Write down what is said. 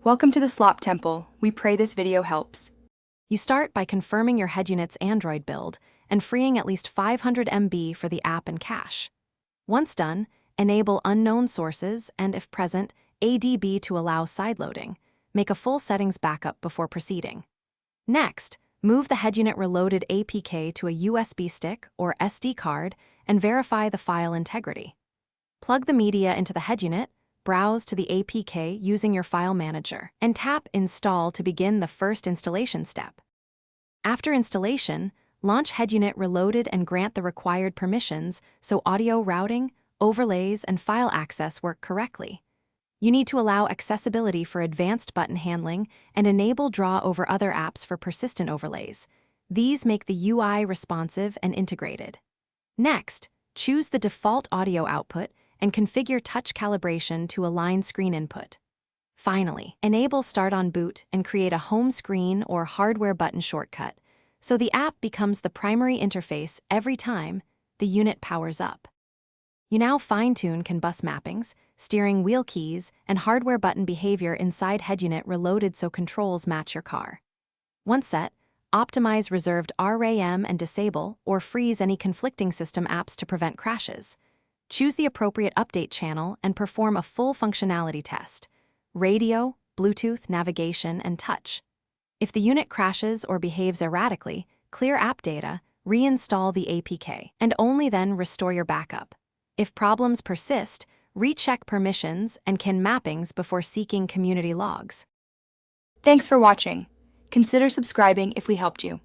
Welcome to the Slop Temple. We pray this video helps. You start by confirming your Headunit's Android build and freeing at least 500 MB for the app and cache. Once done, enable unknown sources and, if present, ADB to allow sideloading. Make a full settings backup before proceeding. Next, move the Headunit Reloaded APK to a USB stick or SD card and verify the file integrity. Plug the media into the Headunit, browse to the APK using your file manager, and tap Install to begin the first installation step. After installation, launch Headunit Reloaded and grant the required permissions so audio routing, overlays, and file access work correctly. You need to allow accessibility for advanced button handling and enable draw over other apps for persistent overlays. These make the UI responsive and integrated. Next, choose the default audio output and configure touch calibration to align screen input. Finally, enable Start on Boot and create a home screen or hardware button shortcut, so the app becomes the primary interface every time the unit powers up. You now fine-tune CAN bus mappings, steering wheel keys, and hardware button behavior inside Headunit Reloaded so controls match your car. Once set, optimize reserved RAM and disable or freeze any conflicting system apps to prevent crashes. Choose the appropriate update channel and perform a full functionality test: radio, Bluetooth, navigation, and touch. If the unit crashes or behaves erratically, clear app data, reinstall the APK, and only then restore your backup. If problems persist, recheck permissions and CAN mappings before seeking community logs. Thanks for watching. Consider subscribing if we helped you.